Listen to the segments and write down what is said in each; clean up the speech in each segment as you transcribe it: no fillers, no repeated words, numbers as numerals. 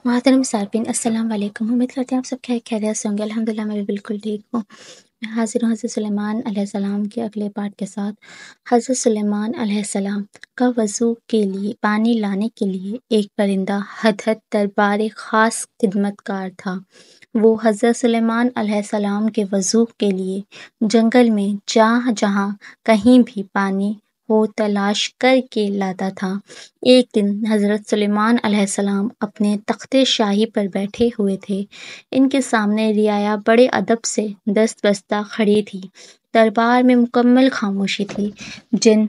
محترم صارفین السلام علیکم، امید کرتے ہیں آپ سب خیریت سے ہوں گے۔ الحمدللہ میں بھی بالکل ٹھیک ہوں۔ میں حاضر ہوں حضرت سلیمان علیہ السلام کے اگلے پارٹ کے ساتھ۔ حضرت سلیمان علیہ السلام کا وضو کے لیے پانی لانے کے لیے ایک پرندہ ہدہد دربار خاص خدمت گار تھا۔ وہ حضرت سلیمان علیہ السلام کے وضو کے لیے جنگل میں جہاں کہیں بھی پانی وہ تلاش کر کے لاتا تھا۔ ایک دن حضرت سلیمان علیہ السلام اپنے تخت شاہی پر بیٹھے ہوئے تھے۔ ان کے سامنے رعایا بڑے ادب سے دست بستہ کھڑی تھی۔ دربار میں مکمل خاموشی تھی۔ جن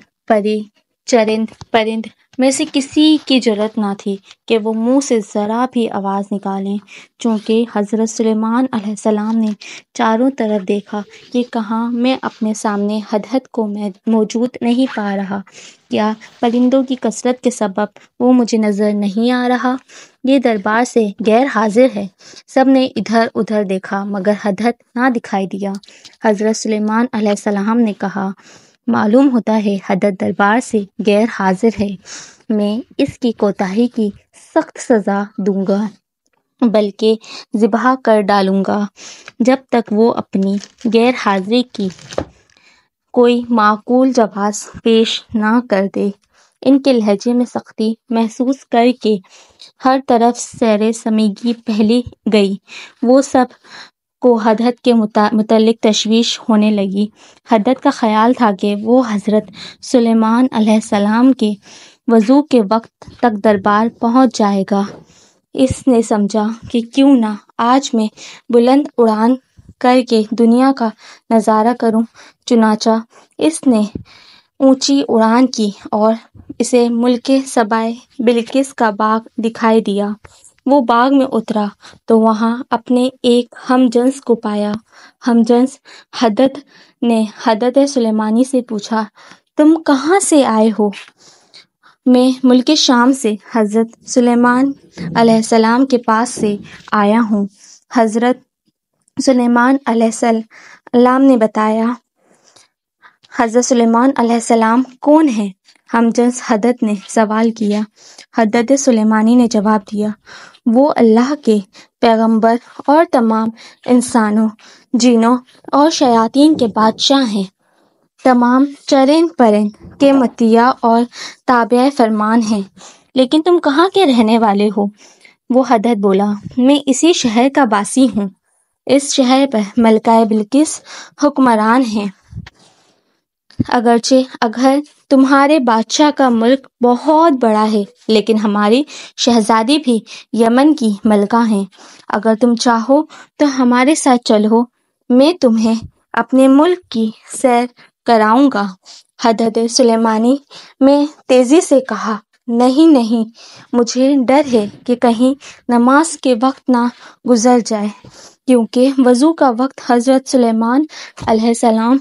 پرند میں سے کسی کی جرأت نہ تھی کہ وہ منہ سے ذرا بھی آواز نکالیں، چونکہ حضرت سلیمان علیہ السلام نے چاروں طرف دیکھا کہ کہاں میں اپنے سامنے ہدہد کو موجود نہیں پا رہا۔ کیا پرندوں کی کثرت کے سبب وہ مجھے نظر نہیں آ رہا؟ یہ دربار سے غیر حاضر ہے۔ سب نے ادھر ادھر دیکھا مگر ہدہد نہ دکھائی دیا۔ حضرت سلیمان علیہ السلام نے کہا، معلوم ہوتا ہے ہدہد دربار سے غیر حاضر ہے۔ میں اس کی کوتاہی کی سخت سزا دوں گا، بلکہ ذبح کر ڈالوں گا جب تک وہ اپنی غیر حاضری کی کوئی معقول جواز پیش نہ کر دے۔ ان کے لہجے میں سختی محسوس کر کے ہر طرف زیر سمیگی پھیلی گئی۔ وہ سب کو ہدہد کے متعلق تشویش ہونے لگی۔ ہدہد کا خیال تھا کہ وہ حضرت سلیمان علیہ السلام کے وضو کے وقت تک دربار پہنچ جائے گا۔ اس نے سمجھا کہ کیوں نہ آج میں بلند اڑان کر کے دنیا کا نظارہ کروں۔ چنانچہ اس نے اونچی اڑان کی اور اسے ملک سبائے بلقیس کا باغ دکھائی دیا۔ وہ باغ میں اترا تو وہاں اپنے ایک ہم جنس کو پایا۔ ہم جنس ہدہد نے ہدہد سلیمانی سے پوچھا، تم کہاں سے آئے ہو؟ میں ملک شام سے حضرت سلیمان علیہ السلام کے پاس سے آیا ہوں۔ حضرت سلیمان علیہ السلام نے بتایا۔ حضرت سلیمان علیہ السلام کون ہیں؟ ہم جنس ہدہد نے سوال کیا۔ ہدہد سلیمانی نے جواب دیا، وہ اللہ کے پیغمبر اور تمام انسانوں، جنوں اور شیاطین کے بادشاہ ہیں، تمام چرند پرند کے مطیع اور تابع فرمان ہیں۔ لیکن تم کہاں کے رہنے والے ہو؟ وہ ہدہد بولا، میں اسی شہر کا باسی ہوں۔ اس شہر پر ملکہ بلقیس حکمران ہیں۔ اگر تمہارے بادشاہ کا ملک بہت بڑا ہے، لیکن ہماری شہزادی بھی یمن کی ملکہ ہیں۔ اگر تم چاہو تو ہمارے ساتھ چلو، میں تمہیں اپنے ملک کی سیر کراؤں گا۔ ہدہد سلیمانی نے تیزی سے کہا، نہیں، مجھے ڈر ہے کہ کہیں نماز کے وقت نہ گزر جائے، کیونکہ وضو کا وقت حضرت سلیمان علیہ السلام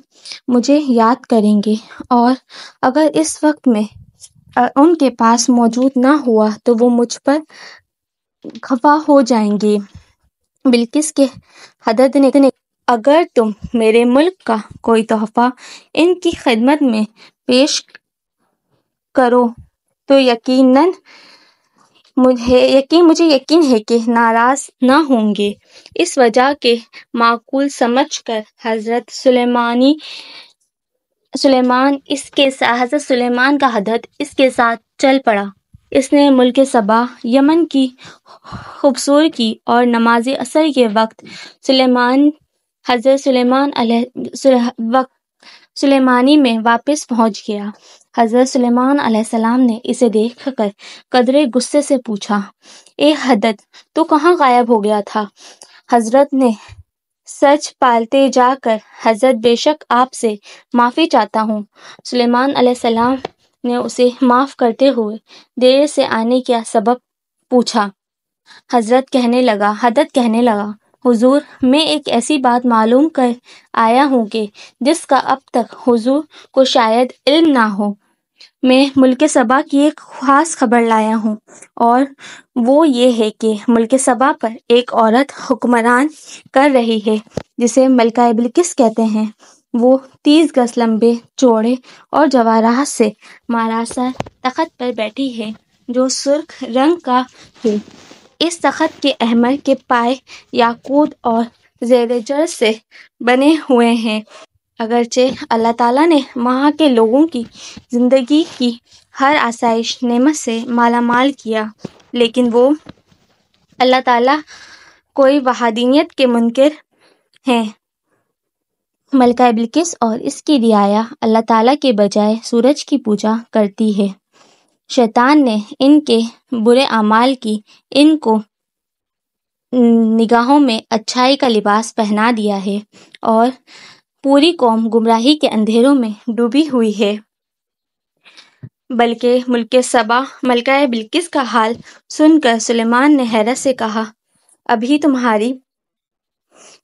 مجھے یاد کریں گے، اور اگر اس وقت میں ان کے پاس موجود نہ ہوا تو وہ مجھ پر خفا ہو جائیں گے۔ بلقیس کے ہدہد نے اگر تم میرے ملک کا کوئی تحفہ ان کی خدمت میں پیش کرو تو مجھے یقین ہے کہ ناراض نہ ہوں گے۔ اس وجہ کے معقول سمجھ کر حضرت سلیمان کا ہدہد اس کے ساتھ چل پڑا۔ اس نے ملک سبا، یمن کی خوبصورتی اور نماز عصر کے وقت حضرت سلیمانی میں واپس پہنچ گیا۔ حضرت سلیمان علیہ السلام نے اسے دیکھ کر قدرے غصے سے پوچھا، اے ہدہد، تو کہاں غائب ہو گیا تھا؟ حضرت نے سچ پالتے جا کر، حضرت بے شک آپ سے معافی چاہتا ہوں۔ سلیمان علیہ السلام نے اسے معاف کرتے ہوئے دیر سے آنے کا سبب پوچھا۔ ہدہد کہنے لگا، حضور، میں ایک ایسی بات معلوم کر آیا ہوں کہ جس کا اب تک حضور کو شاید علم نہ ہو۔ میں ملک سبا کی ایک خاص خبر لایا ہوں، اور وہ یہ ہے کہ ملک سبا پر ایک عورت حکمران کر رہی ہے جسے ملکہ بلقیس کہتے ہیں۔ وہ 30 گز لمبے، چوڑے اور جواہرات سے ماراسر تخت پر بیٹھی ہے جو سرخ رنگ کا ہے۔ اس تخت کے احمر کے پائے یاقوت اور زر جر سے بنے ہوئے ہیں۔ اگرچہ اللہ تعالیٰ نے وہاں کے لوگوں کی زندگی کی ہر آسائش نعمت سے مالا مال کیا، لیکن وہ اللہ تعالیٰ کوئی وحدانیت کے منکر ہیں۔ ملکہ بلقیس اور اس کی رعایا اللہ تعالیٰ کے بجائے سورج کی پوجا کرتی ہے۔ شیطان نے ان کے برے اعمال کی ان کو نگاہوں میں اچھائی کا لباس پہنا دیا ہے اور پوری قوم گمراہی کے اندھیروں میں ڈوبی ہوئی ہے۔ بلکہ ملکہ سبا ملکہ بلقیس کا حال سن کر سلیمان نے حیرت سے کہا، ابھی تمہاری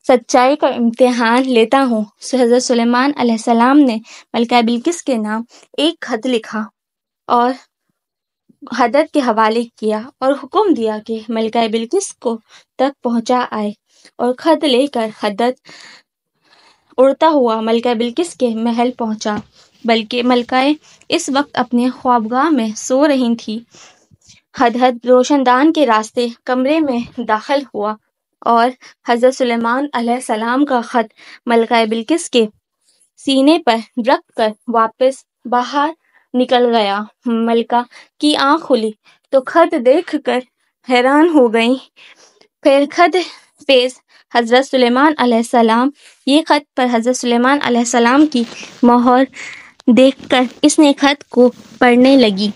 سچائی کا امتحان لیتا ہوں۔ حضرت سلیمان علیہ السلام نے ملکہ بلقیس کے نام ایک خط لکھا اور حضرت کے حوالے کیا اور حکم دیا کہ ملکہ بلقیس کو تک پہنچا آئے، اور خط لے کر حضرت اڑتا ہوا ملکہ بلقیس کے محل پہنچا۔ بلکہ ملکہ اس وقت اپنے خوابگاہ میں سو رہی تھی۔ حضرت روشن دان کے راستے کمرے میں داخل ہوا اور حضرت سلیمان علیہ السلام کا خط ملکہ بلقیس کے سینے پر رکھ کر واپس باہر نکل گیا۔ ملکہ کی آنکھ کھلی تو خط دیکھ کر حیران ہو گئی۔ پھر خط پیش حضرت سلیمان علیہ السلام۔ یہ خط پر حضرت سلیمان علیہ السلام کی مہر دیکھ کر اس نے خط کو پڑھنے لگی۔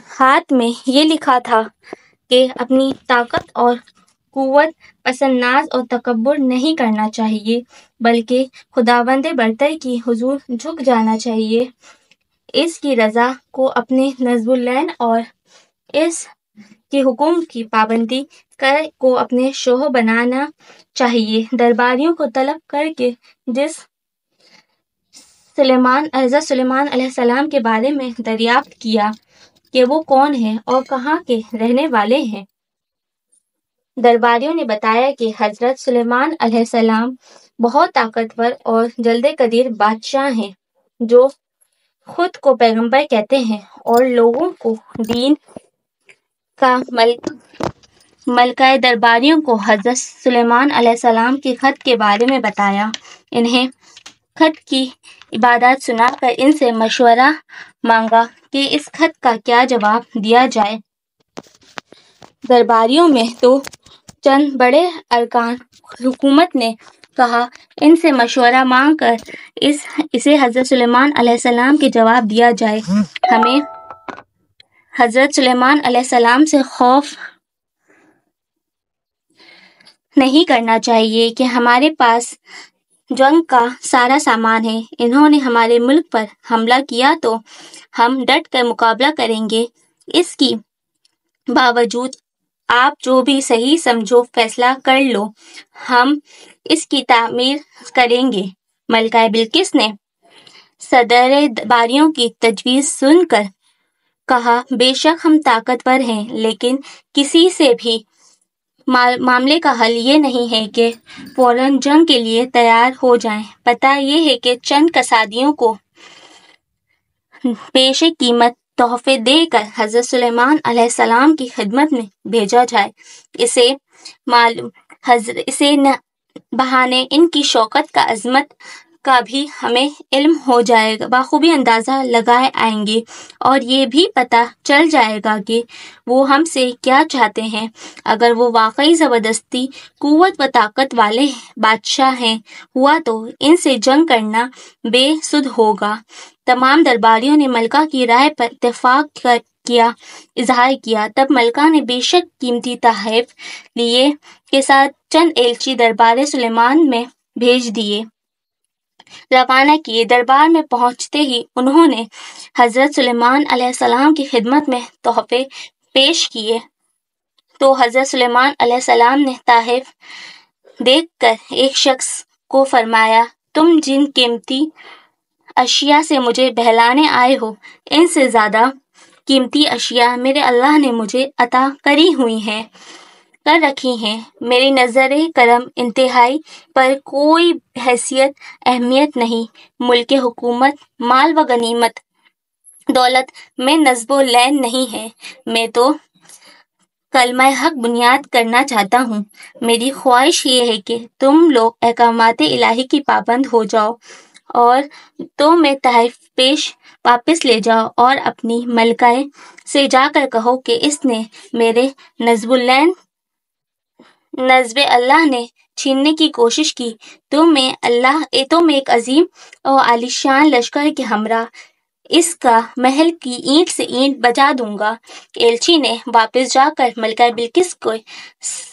خط میں یہ لکھا تھا کہ اپنی طاقت اور قوت پسند ناز اور تکبر نہیں کرنا چاہیے، بلکہ خداوند برتر کی حضور جھک جانا چاہیے۔ اس کی رضا کو اپنے نصب العین اور اس کے حکم کی پابندی کو اپنے شوق بنانا چاہیے۔ درباریوں کو طلب کر کے جس حضرت سلیمان علیہ السلام کے بارے میں دریافت کیا کہ وہ کون ہیں اور کہاں کے رہنے والے ہیں۔ درباریوں نے بتایا کہ حضرت سلیمان علیہ السلام بہت طاقتور اور جلد قدیر بادشاہ ہیں، جو خود کو پیغمبر کہتے ہیں اور لوگوں کو دین کا ملکہ درباریوں کو حضرت سلیمان علیہ السلام کے خط کے بارے میں بتایا۔ انہیں خط کی عبارات سنا کر ان سے مشورہ مانگا کہ اس خط کا کیا جواب دیا جائے۔ درباریوں میں تو چند بڑے ارکان حکومت نے کہا، ان سے مشورہ مانگ کر اسے حضرت سلیمان علیہ السلام کے جواب دیا جائے۔ ہمیں حضرت سلیمان علیہ السلام سے خوف نہیں کرنا چاہیے کہ ہمارے پاس جنگ کا سارا سامان ہے۔ انہوں نے ہمارے ملک پر حملہ کیا تو ہم ڈٹ کر مقابلہ کریں گے۔ اس کی باوجود آپ جو بھی صحیح سمجھو فیصلہ کر لو، ہم اس کی تعمیر کریں گے۔ ملکہ بلقیس نے صدر درباریوں کی تجویز سن کر کہا، بے شک ہم طاقتور ہیں، لیکن کسی سے بھی معاملے کا حل یہ نہیں ہے کہ فوراً جنگ کے لیے تیار ہو جائیں۔ پتہ یہ ہے کہ چند کسادیوں کو پیش قیمت تحفے دے کر حضرت سلیمان علیہ السلام کی خدمت میں بھیجا جائے۔ اسے بہانے ان کی شوکت کا عظمت کا بھی ہمیں علم ہو جائے گا، بخوبی اندازہ لگائے آئیں گے، اور یہ بھی پتہ چل جائے گا کہ وہ ہم سے کیا چاہتے ہیں۔ اگر وہ واقعی زبردستی قوت و طاقت والے بادشاہ ہوا تو ان سے جنگ کرنا بے سود ہوگا۔ تمام درباریوں نے ملکہ کی رائے پر اتفاق اظہار کیا۔ تب ملکہ نے بے شک قیمتی تحائف لیے کے ساتھ چند ایلچی دربار سلیمان میں بھیج دیے، روانہ کیے۔ دربار میں پہنچتے ہی انہوں نے حضرت سلیمان علیہ السلام کی خدمت میں تحفے پیش کیے تو حضرت سلیمان علیہ السلام نے تحائف دیکھ کر ایک شخص کو فرمایا، تم جن قیمتی اشیاء سے مجھے بہلانے آئے ہو، ان سے زیادہ قیمتی اشیاء میرے اللہ نے مجھے عطا کر رکھی ہیں۔ میری نظر کرم انتہائی پر کوئی حیثیت اہمیت نہیں، ملک حکومت، مال و غنیمت، دولت میں نصب العین نہیں ہے۔ میں تو کلمہ حق بنیاد کرنا چاہتا ہوں۔ میری خواہش یہ ہے کہ تم لوگ احکامات الہی کی پابند ہو جاؤ اور تو میں تحائف پیش واپس لے جاؤ اور اپنی ملکہ سے جا کر کہو کہ اس نے میرے نصب اللہ نے چھیننے کی کوشش کی، تو میں ایک عظیم اور عالیشان لشکر کے ہمراہ اس کا محل کی اینٹ سے اینٹ بجا دوں گا۔ ایلچی نے واپس جا کر ملکہ بلقیس کو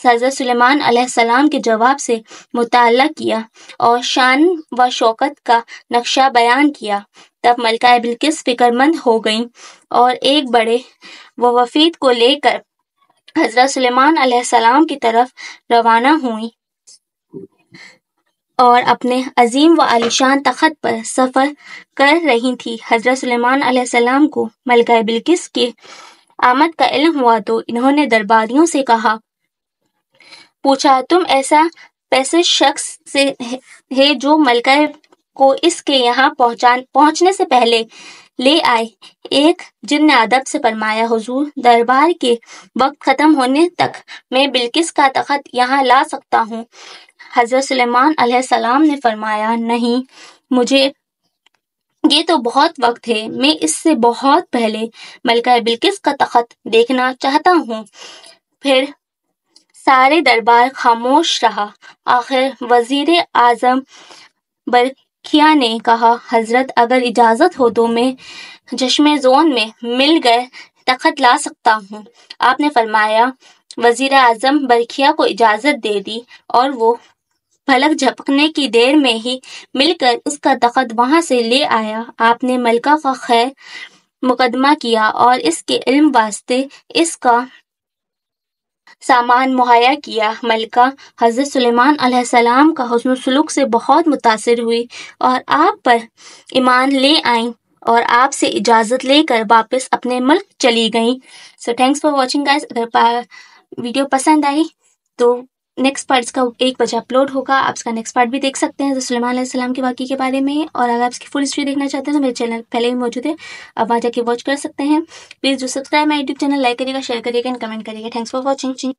حضرت سلیمان علیہ السلام کے جواب سے مطلع کیا اور شان و شوکت کا نقشہ بیان کیا۔ تب ملکہ بلقیس فکر مند ہو گئیں اور ایک بڑے وفد کو لے کر حضرت سلیمان علیہ السلام کی طرف روانہ ہوئیں اور اپنے عظیم و عالیشان تخت پر سفر کر رہی تھی۔ حضرت سلیمان علیہ السلام کو ملکہ بلقیس کی آمد کا علم ہوا تو انہوں نے درباریوں سے پوچھا، تم ایسے شخص سے ہے جو ملکہ کو اس کے یہاں پہنچنے سے پہلے لے آئے؟ ایک جن نے ادب سے فرمایا، حضور، دربار کے وقت ختم ہونے تک میں بلقیس کا تخت یہاں لا سکتا ہوں۔ حضرت سلیمان علیہ السلام نے فرمایا، نہیں، مجھے یہ تو بہت وقت ہے، میں اس سے بہت پہلے ملکہ بلقیس کا تخت دیکھنا چاہتا ہوں۔ پھر سارے دربار خاموش رہا۔ آخر وزیر اعظم برکھیا نے کہا، حضرت، اگر اجازت ہو تو میں چشمِ زون میں مل کر تخت لا سکتا ہوں۔ آپ نے فرمایا۔ وزیر اعظم برکھیا کو اجازت دے دی اور وہ پلک جھپکنے کی دیر میں ہی مل کر اس کا تخت وہاں سے لے آیا۔ آپ نے ملکہ کا خیر مقدمہ کیا اور اس کے علم واسطے اس کا سامان مہیا کیا۔ ملکہ حضرت سلیمان علیہ السلام کا حسن سلوک سے بہت متاثر ہوئی اور آپ پر ایمان لے آئیں اور آپ سے اجازت لے کر واپس اپنے ملک چلی گئیں۔ سو تھینکس فار واچنگ گائز۔ اگر ویڈیو پسند آئی تو نیکسٹ پارٹ اس کا 1 بجے اپلوڈ ہوگا، آپ اس کا نیکسٹ پارٹ بھی دیکھ سکتے ہیں حضرت سلیمان علیہ السلام کے واقعے کے بارے میں، اور اگر آپ اس کی فل ہسٹری دیکھنا چاہتے ہیں تو میرے چینل پہلے ہی موجود ہے، آپ وہاں جا کے واچ کر سکتے ہیں۔ پلیز جو سبسکرائب مائی یوٹیوب چینل، لائک کریے گا، شیئر کریے گا اینڈ کمنٹ کریے گا۔ Thanks for watching.